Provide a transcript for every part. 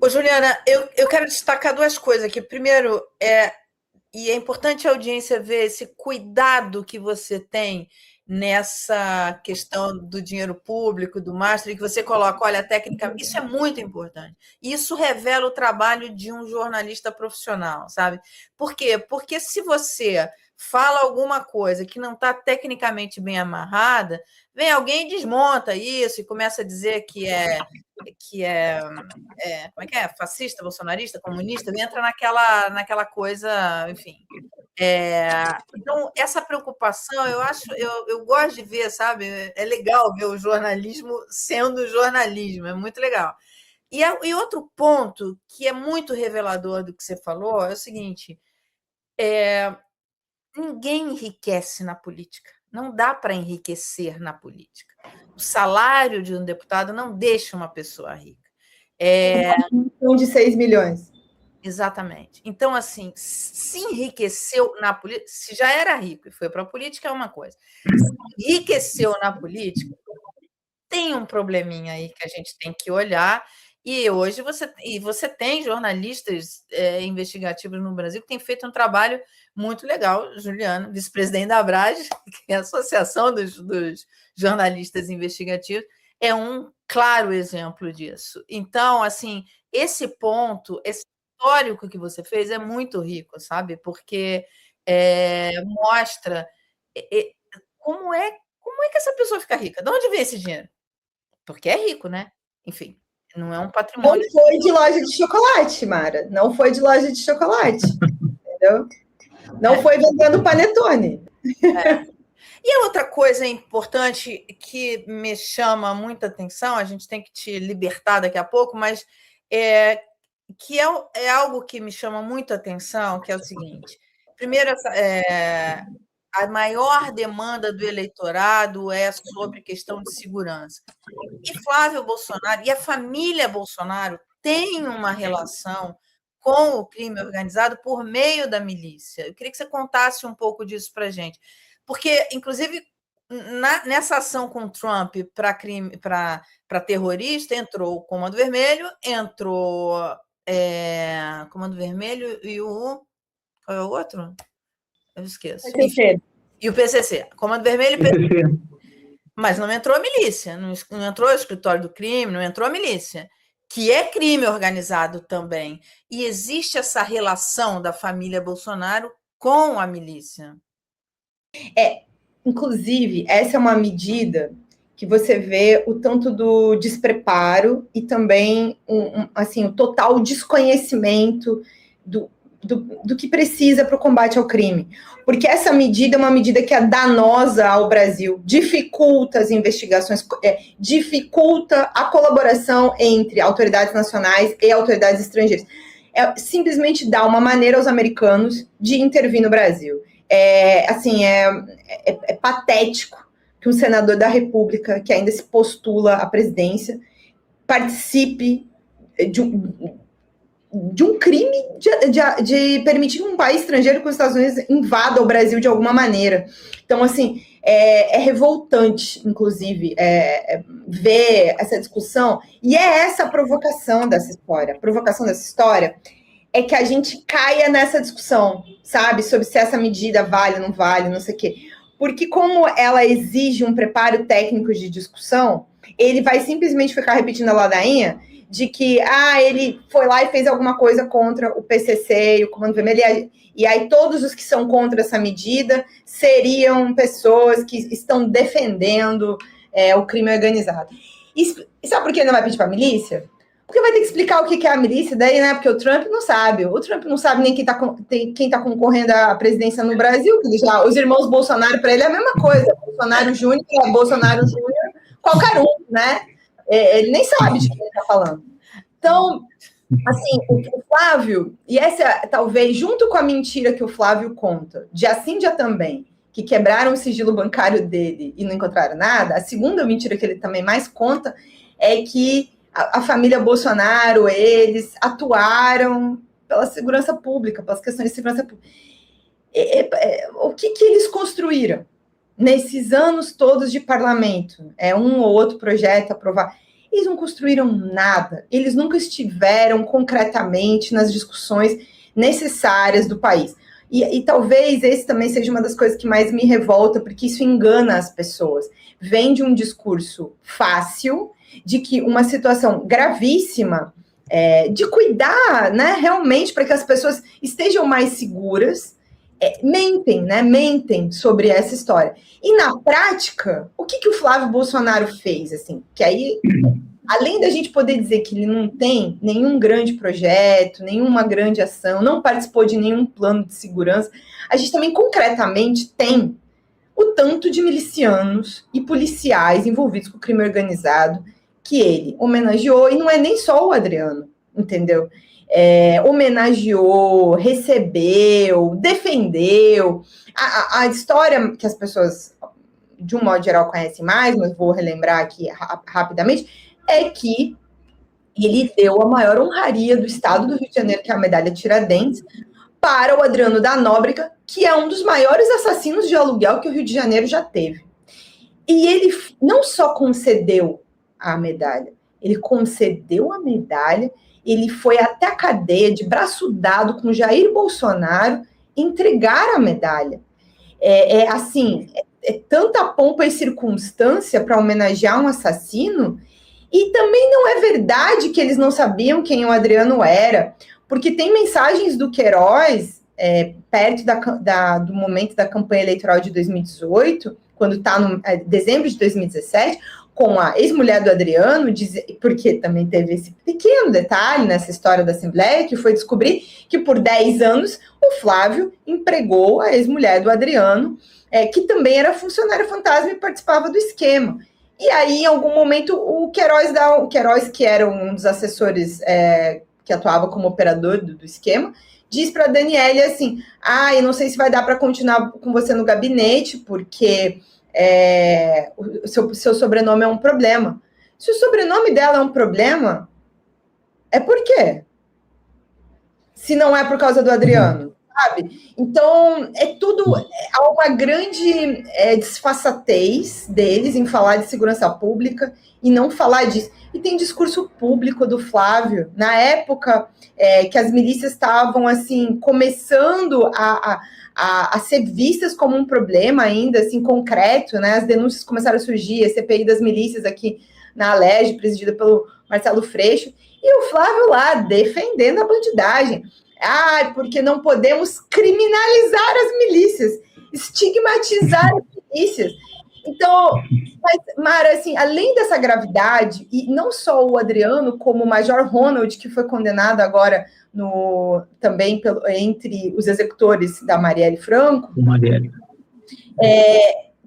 Ô, Juliana, eu quero destacar duas coisas aqui. Primeiro, e é importante a audiência ver esse cuidado que você tem nessa questão do dinheiro público, do master, que você coloca, olha, a técnica, isso é muito importante. Isso revela o trabalho de um jornalista profissional, sabe? Por quê? Porque se você fala alguma coisa que não está tecnicamente bem amarrada, vem alguém e desmonta isso e começa a dizer que é, como é que é? Fascista, bolsonarista, comunista, entra naquela coisa, enfim. Então, essa preocupação, eu gosto de ver, sabe? É legal ver o jornalismo sendo jornalismo, é muito legal. E outro ponto que é muito revelador do que você falou é o seguinte: ninguém enriquece na política. Não dá para enriquecer na política. O salário de um deputado não deixa uma pessoa rica. De 6 milhões. Exatamente. Então, assim, se enriqueceu na política, se já era rico e foi para a política, é uma coisa. Se enriqueceu na política, tem um probleminha aí que a gente tem que olhar. E hoje você tem jornalistas investigativos no Brasil que têm feito um trabalho muito legal. Juliano, vice-presidente da Abrage, que é a Associação dos Jornalistas Investigativos, é um claro exemplo disso. Então, assim, esse ponto, esse histórico que você fez é muito rico, sabe? Porque mostra como é que essa pessoa fica rica. De onde vem esse dinheiro? Porque é rico, né? Enfim, não é um patrimônio. Não foi de loja de chocolate, Mara. Não foi de loja de chocolate. Entendeu? Não foi vendendo panetone. E a outra coisa importante que me chama muita atenção, a gente tem que te libertar daqui a pouco, mas que é algo que me chama muito atenção, que é o seguinte. Primeiro, a maior demanda do eleitorado é sobre questão de segurança. E Flávio Bolsonaro e a família Bolsonaro têm uma relação com o crime organizado por meio da milícia. Eu queria que você contasse um pouco disso para a gente. Porque, inclusive, nessa ação com Trump para terrorista, entrou o Comando Vermelho, entrou Comando Vermelho e o. Qual é o outro? Eu esqueço. PCC. E o PCC. Comando Vermelho e PCC. Mas não entrou a milícia, não entrou o escritório do crime, não entrou a milícia, que é crime organizado também. E existe essa relação da família Bolsonaro com a milícia. Inclusive, essa é uma medida que você vê o tanto do despreparo e também assim, o total desconhecimento do que precisa para o combate ao crime. Porque essa medida é uma medida que é danosa ao Brasil, dificulta as investigações, dificulta a colaboração entre autoridades nacionais e autoridades estrangeiras. Simplesmente dá uma maneira aos americanos de intervir no Brasil. É patético que um senador da República, que ainda se postula à presidência, participe de um crime de permitir que um país estrangeiro, como os Estados Unidos, invada o Brasil de alguma maneira. Então, assim, é revoltante, inclusive, ver essa discussão. E é essa a provocação dessa história. A provocação dessa história é que a gente caia nessa discussão, sabe? Sobre se essa medida vale ou não vale, não sei o quê. Porque como ela exige um preparo técnico de discussão, ele vai simplesmente ficar repetindo a ladainha de que ele foi lá e fez alguma coisa contra o PCC e o Comando Vermelho, e aí todos os que são contra essa medida seriam pessoas que estão defendendo o crime organizado. E sabe por que não vai pedir para a milícia? Porque vai ter que explicar o que é a milícia, daí, né? Porque o Trump não sabe. O Trump não sabe nem quem tá concorrendo à presidência no Brasil. Os irmãos Bolsonaro, para ele, é a mesma coisa. Bolsonaro Júnior é Bolsonaro Júnior, qualquer um, né? Ele nem sabe de quem ele está falando. Então, assim, o Flávio, e essa talvez, junto com a mentira que o Flávio conta, de a Cíndia também, que quebraram o sigilo bancário dele e não encontraram nada, a segunda mentira que ele também mais conta é que a família Bolsonaro, eles atuaram pela segurança pública, pelas questões de segurança pública. O que eles construíram nesses anos todos de parlamento? Um ou outro projeto aprovado. Eles não construíram nada, eles nunca estiveram concretamente nas discussões necessárias do país. E talvez esse também seja uma das coisas que mais me revolta, porque isso engana as pessoas. Vem de um discurso fácil, de que uma situação gravíssima, de cuidar, né, realmente para que as pessoas estejam mais seguras, mentem, né, mentem sobre essa história. E na prática, o que o Flávio Bolsonaro fez, assim, que aí, além da gente poder dizer que ele não tem nenhum grande projeto, nenhuma grande ação, não participou de nenhum plano de segurança, a gente também concretamente tem o tanto de milicianos e policiais envolvidos com o crime organizado que ele homenageou, e não é nem só o Adriano, entendeu? Homenageou, recebeu, defendeu. A história que as pessoas, de um modo geral, conhecem mais, mas vou relembrar aqui rapidamente, é que ele deu a maior honraria do estado do Rio de Janeiro, que é a medalha Tiradentes, para o Adriano da Nóbrega, que é um dos maiores assassinos de aluguel que o Rio de Janeiro já teve. E ele não só concedeu a medalha, ele concedeu a medalha, ele foi até a cadeia de braço dado com Jair Bolsonaro entregar a medalha. Tanta pompa e circunstância para homenagear um assassino. E também não é verdade que eles não sabiam quem o Adriano era, porque tem mensagens do Queiroz, perto do momento da campanha eleitoral de 2018, quando está no dezembro de 2017, com a ex-mulher do Adriano, porque também teve esse pequeno detalhe nessa história da Assembleia, que foi descobrir que por 10 anos o Flávio empregou a ex-mulher do Adriano, que também era funcionária fantasma e participava do esquema. E aí, em algum momento, o Queiroz, que era um dos assessores que atuava como operador do esquema, diz para a Daniele assim, eu não sei se vai dar para continuar com você no gabinete, porque o seu sobrenome é um problema. Se o sobrenome dela é um problema, é por quê? Se não é por causa do Adriano, sabe? Então, há uma grande desfaçatez deles em falar de segurança pública e não falar disso. E tem discurso público do Flávio, na época que as milícias estavam, assim, começando a ser vistas como um problema ainda, assim, concreto, né? As denúncias começaram a surgir, a CPI das milícias aqui na Alerj, presidida pelo Marcelo Freixo, e o Flávio lá defendendo a bandidagem. Porque não podemos criminalizar as milícias, estigmatizar as milícias. Então, Mara, assim, além dessa gravidade, e não só o Adriano, como o Major Ronald, que foi condenado agora também entre os executores da Marielle Franco,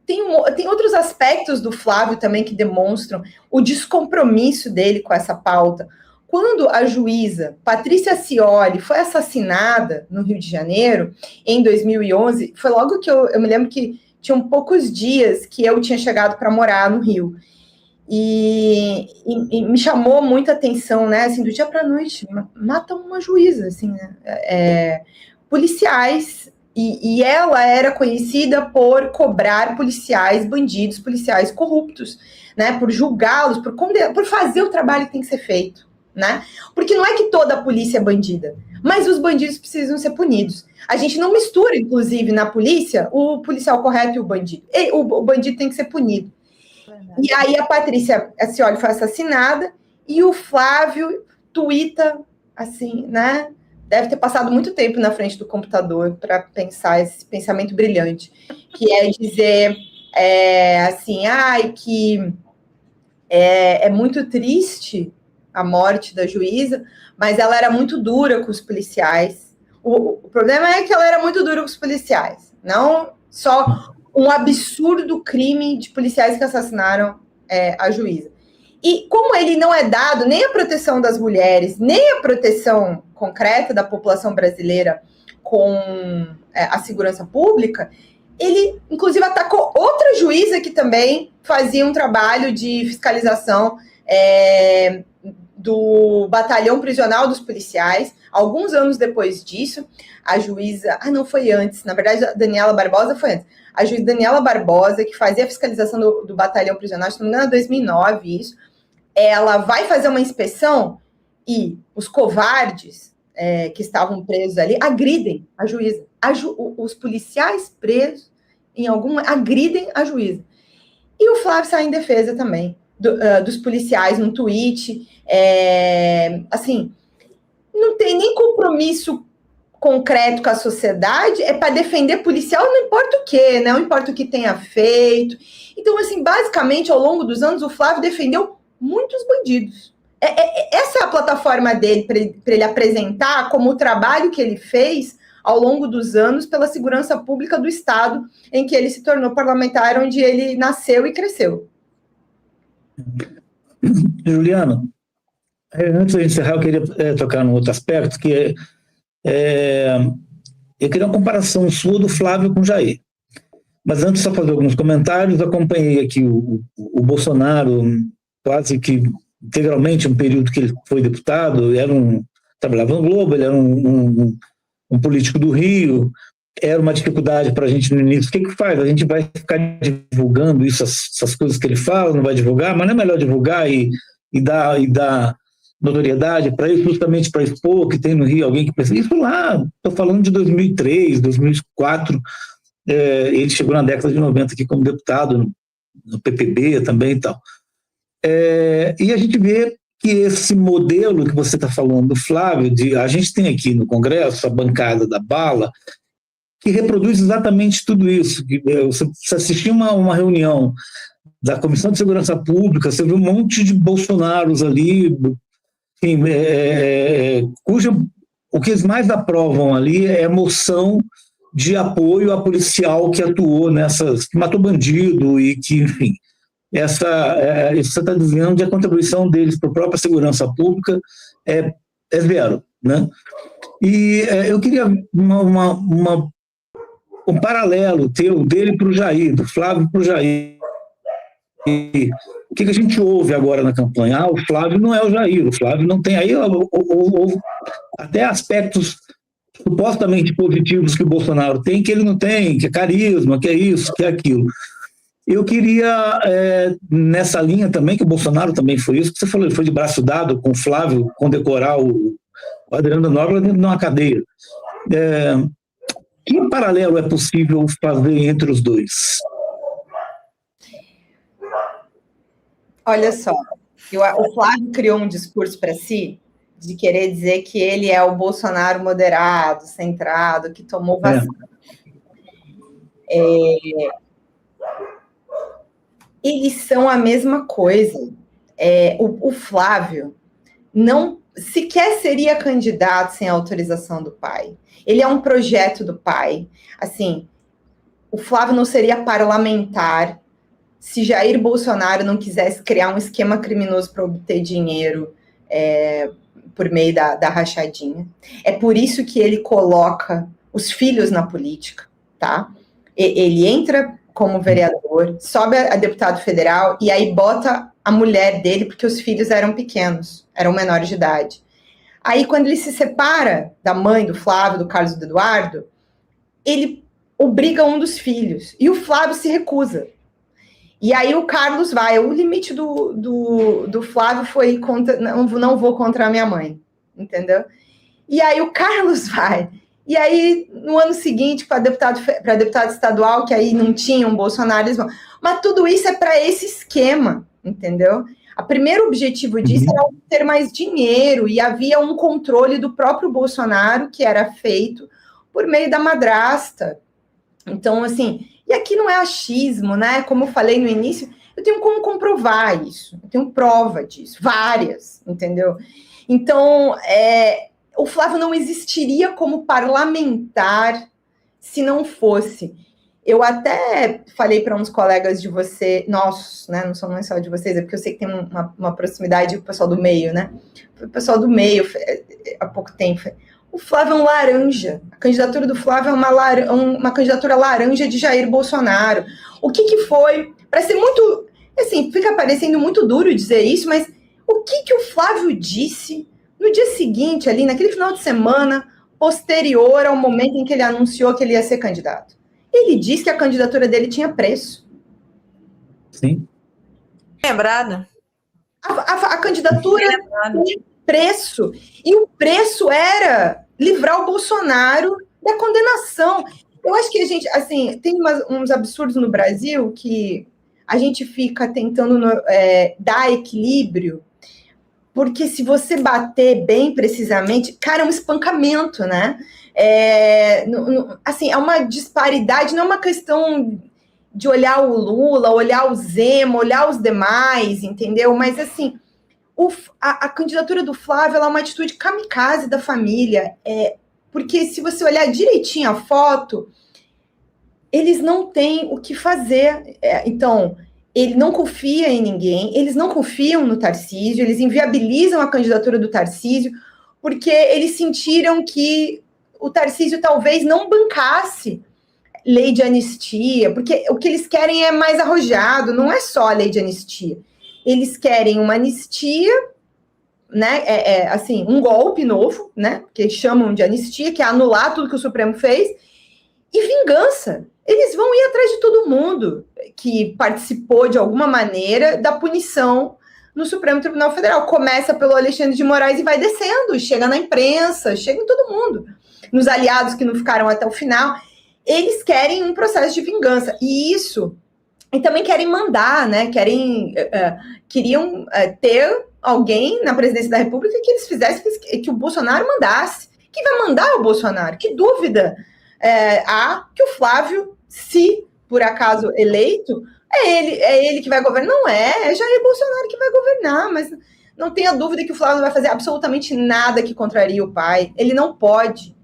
tem outros aspectos do Flávio também que demonstram o descompromisso dele com essa pauta. Quando a juíza Patrícia Scioli foi assassinada no Rio de Janeiro, em 2011, foi logo que eu me lembro que tinham poucos dias que eu tinha chegado para morar no Rio. E me chamou muita atenção, né? Assim, do dia para a noite, matam uma juíza, assim, né? Policiais, e ela era conhecida por cobrar policiais bandidos, policiais corruptos, né? Por julgá-los, por fazer o trabalho que tem que ser feito, né? Porque não é que toda a polícia é bandida, mas os bandidos precisam ser punidos. A gente não mistura, inclusive, na polícia, o policial correto e o bandido. O bandido tem que ser punido. E aí a Patrícia Scioli foi assassinada e o Flávio tuita, assim, né? Deve ter passado muito tempo na frente do computador para pensar esse pensamento brilhante, que é dizer assim, que é muito triste a morte da juíza, mas ela era muito dura com os policiais. O problema é que ela era muito dura com os policiais, não só um absurdo crime de policiais que assassinaram a juíza. E como ele não é dado nem a proteção das mulheres, nem a proteção concreta da população brasileira com a segurança pública, ele, inclusive, atacou outra juíza que também fazia um trabalho de fiscalização do batalhão prisional dos policiais. Alguns anos depois disso, a juíza... não foi antes. Na verdade, a Daniela Barbosa foi antes. A juíza Daniela Barbosa, que fazia a fiscalização do batalhão prisional, se não me engano, em 2009, isso, ela vai fazer uma inspeção e os covardes que estavam presos ali agridem a juíza. Os policiais presos agridem a juíza. E o Flávio sai em defesa também dos policiais num tweet. Assim, não tem nem compromisso concreto com a sociedade, é para defender policial, não importa o que, né? Não importa o que tenha feito. Então, assim, basicamente, ao longo dos anos, o Flávio defendeu muitos bandidos. Essa é a plataforma dele para ele apresentar como o trabalho que ele fez ao longo dos anos pela segurança pública do Estado em que ele se tornou parlamentar, onde ele nasceu e cresceu. Juliana, antes de encerrar, eu queria tocar num outro aspecto, que eu queria uma comparação sua do Flávio com o Jair. Mas antes, só fazer alguns comentários. Acompanhei aqui o Bolsonaro, quase que integralmente, um período que ele foi deputado, trabalhava no Globo, ele era um político do Rio, era uma dificuldade para a gente no início. O que faz? A gente vai ficar divulgando essas coisas que ele fala, não vai divulgar, mas não é melhor divulgar e dar notoriedade para isso, justamente para expor que tem no Rio alguém que pensa. Isso lá, estou falando de 2003, 2004, ele chegou na década de 90 aqui como deputado, no PPB também e tal. E a gente vê que esse modelo que você está falando do Flávio, a gente tem aqui no Congresso a bancada da bala, que reproduz exatamente tudo isso. Você assistiu uma reunião da Comissão de Segurança Pública, você viu um monte de Bolsonaros ali, enfim, o que eles mais aprovam ali é a moção de apoio a policial que atuou que matou bandido e que, enfim, isso você está dizendo que a contribuição deles para a própria segurança pública é zero, né? E eu queria um paralelo dele para o Jair, do Flávio para o Jair. E o que a gente ouve agora na campanha? O Flávio não é o Jair, o Flávio não tem. Aí até aspectos supostamente positivos que o Bolsonaro tem, que ele não tem, que é carisma, que é isso, que é aquilo. Eu queria, nessa linha também, que o Bolsonaro também foi isso, que você falou, ele foi de braço dado com o Flávio, condecorar o Adriano Nóbrega dentro de uma cadeia. Que paralelo é possível fazer entre os dois? Olha só, o Flávio criou um discurso para si de querer dizer que ele é o Bolsonaro moderado, centrado, que tomou vacina. Eles são a mesma coisa. O Flávio não sequer seria candidato sem a autorização do pai. Ele é um projeto do pai. Assim, o Flávio não seria parlamentar se Jair Bolsonaro não quisesse criar um esquema criminoso para obter dinheiro por meio da rachadinha. É por isso que ele coloca os filhos na política, tá? Ele entra como vereador, sobe a deputado federal e aí bota a mulher dele, porque os filhos eram pequenos, eram menores de idade. Aí, quando ele se separa da mãe do Flávio, do Carlos e do Eduardo, ele obriga um dos filhos, e o Flávio se recusa. E aí o Carlos vai, o limite do Flávio foi, não vou contra a minha mãe, entendeu? E aí o Carlos vai. E aí, no ano seguinte, para deputado estadual, que aí não tinha um Bolsonaro, eles vão. Mas tudo isso é para esse esquema, entendeu? O primeiro objetivo disso era ter mais dinheiro, e havia um controle do próprio Bolsonaro, que era feito por meio da madrasta. Então, assim, e aqui não é achismo, né? Como eu falei no início, eu tenho como comprovar isso, eu tenho prova disso, várias, entendeu? Então, o Flávio não existiria como parlamentar se não fosse. Eu até falei para uns colegas de você, nossos, né? Não são nem só de vocês, é porque eu sei que tem uma proximidade com o pessoal do meio, né? O pessoal do meio, há pouco tempo. O Flávio é um laranja. A candidatura do Flávio é uma candidatura laranja de Jair Bolsonaro. O que foi? Parece ser muito. Assim, fica parecendo muito duro dizer isso, mas o que o Flávio disse no dia seguinte, ali, naquele final de semana, posterior ao momento em que ele anunciou que ele ia ser candidato? Ele disse que a candidatura dele tinha preço. Sim. Lembrada. A candidatura tem preço, e o preço era livrar o Bolsonaro da condenação. Eu acho que a gente, assim, tem uns absurdos no Brasil que a gente fica tentando dar equilíbrio, porque se você bater bem precisamente, cara, é um espancamento, né? Assim, é uma disparidade, não é uma questão de olhar o Lula, olhar o Zema, olhar os demais, entendeu? Mas, assim, a candidatura do Flávio ela é uma atitude kamikaze da família, porque se você olhar direitinho a foto, eles não têm o que fazer. Então, ele não confia em ninguém, eles não confiam no Tarcísio, eles inviabilizam a candidatura do Tarcísio, porque eles sentiram que o Tarcísio talvez não bancasse lei de anistia, porque o que eles querem é mais arrojado, não é só a lei de anistia. Eles querem uma anistia, né? Assim, um golpe novo, né? Que chamam de anistia, que é anular tudo que o Supremo fez, e vingança. Eles vão ir atrás de todo mundo que participou de alguma maneira da punição no Supremo Tribunal Federal. Começa pelo Alexandre de Moraes e vai descendo, chega na imprensa, chega em todo mundo. Nos aliados que não ficaram até o final. Eles querem um processo de vingança. E também querem mandar, né? Queriam ter alguém na presidência da República que eles fizessem que o Bolsonaro mandasse. Quem vai mandar o Bolsonaro? Que dúvida há que o Flávio, se por acaso eleito, é ele que vai governar. Não é Jair Bolsonaro que vai governar, mas não tenha dúvida que o Flávio não vai fazer absolutamente nada que contrarie o pai. Ele não pode.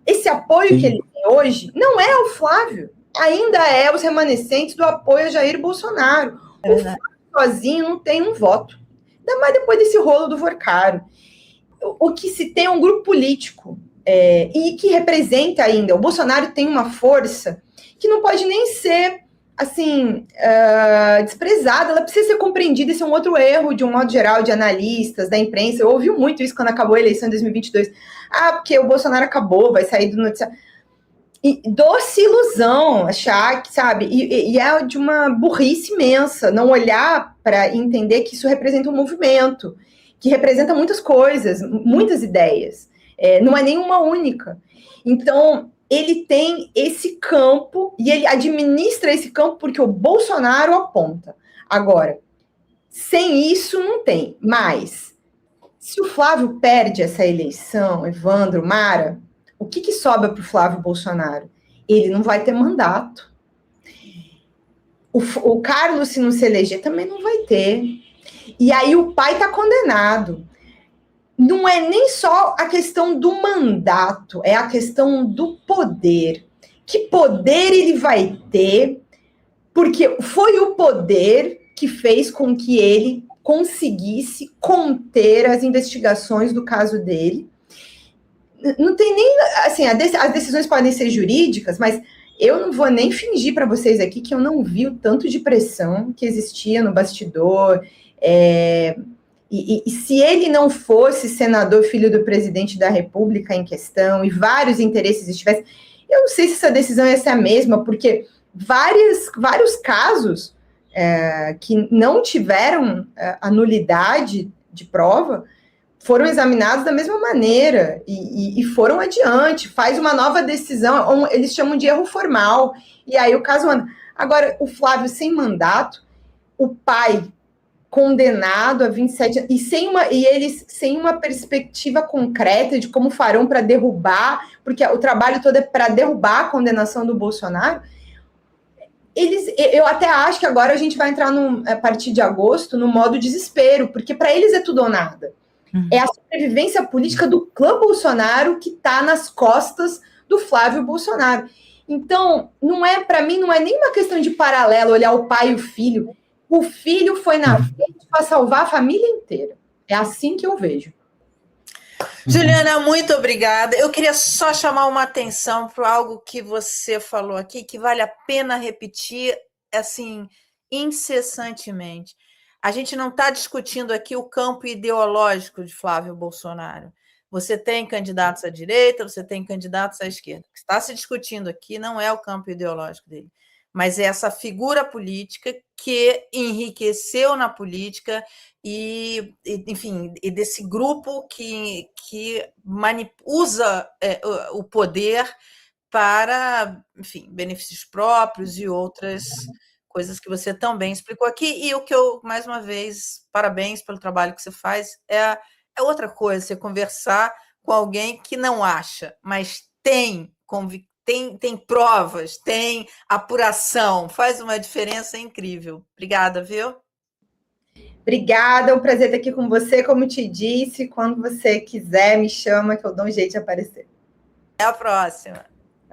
Esse apoio que ele tem hoje não é o Flávio, ainda é os remanescentes do apoio a Jair Bolsonaro. O Flávio sozinho não tem um voto. Ainda mais depois desse rolo do Vorcaro. O que se tem é um grupo político e que representa ainda. O Bolsonaro tem uma força que não pode nem ser assim desprezada, ela precisa ser compreendida. Esse é um outro erro, de um modo geral, de analistas, da imprensa. Eu ouvi muito isso quando acabou a eleição em 2022. Porque o Bolsonaro acabou, vai sair do noticiário. E doce ilusão, achar que, sabe, e é de uma burrice imensa, não olhar para entender que isso representa um movimento, que representa muitas coisas, muitas ideias, não é nenhuma única. Então, ele tem esse campo, e ele administra esse campo porque o Bolsonaro aponta. Agora, sem isso não tem, mas se o Flávio perde essa eleição, Evandro, Mara, o que sobra para o Flávio Bolsonaro? Ele não vai ter mandato. O Carlos, se não se eleger, também não vai ter. E aí o pai está condenado. Não é nem só a questão do mandato, é a questão do poder. Que poder ele vai ter? Porque foi o poder que fez com que ele conseguisse conter as investigações do caso dele. Não tem nem, assim, as decisões podem ser jurídicas, mas eu não vou nem fingir para vocês aqui que eu não vi o tanto de pressão que existia no bastidor. E se ele não fosse senador filho do presidente da República em questão, e vários interesses estivessem, eu não sei se essa decisão ia ser a mesma, porque vários casos que não tiveram a nulidade de prova foram examinados da mesma maneira e foram adiante, faz uma nova decisão, eles chamam de erro formal, e aí o caso anda. Agora, o Flávio sem mandato, o pai condenado a 27 anos, e eles sem uma perspectiva concreta de como farão para derrubar, porque o trabalho todo é para derrubar a condenação do Bolsonaro. Eu até acho que agora a gente vai entrar a partir de agosto no modo desespero, porque para eles é tudo ou nada. É a sobrevivência política do clã Bolsonaro que está nas costas do Flávio Bolsonaro. Então, para mim, não é nem uma questão de paralelo, olhar o pai e o filho. O filho foi na frente para salvar a família inteira. É assim que eu vejo. Juliana, muito obrigada. Eu queria só chamar uma atenção para algo que você falou aqui, que vale a pena repetir, assim, incessantemente. A gente não está discutindo aqui o campo ideológico de Flávio Bolsonaro. Você tem candidatos à direita, você tem candidatos à esquerda. O que está se discutindo aqui não é o campo ideológico dele. mas é essa figura política que enriqueceu na política e enfim, e desse grupo que usa o poder para, enfim, benefícios próprios e outras coisas que você também explicou aqui. E o que eu, mais uma vez, parabéns pelo trabalho que você faz, é outra coisa, você conversar com alguém que não acha, mas tem provas, tem apuração, faz uma diferença incrível. Obrigada, viu? Obrigada, é um prazer estar aqui com você. Como te disse, quando você quiser, me chama que eu dou um jeito de aparecer. Até a próxima.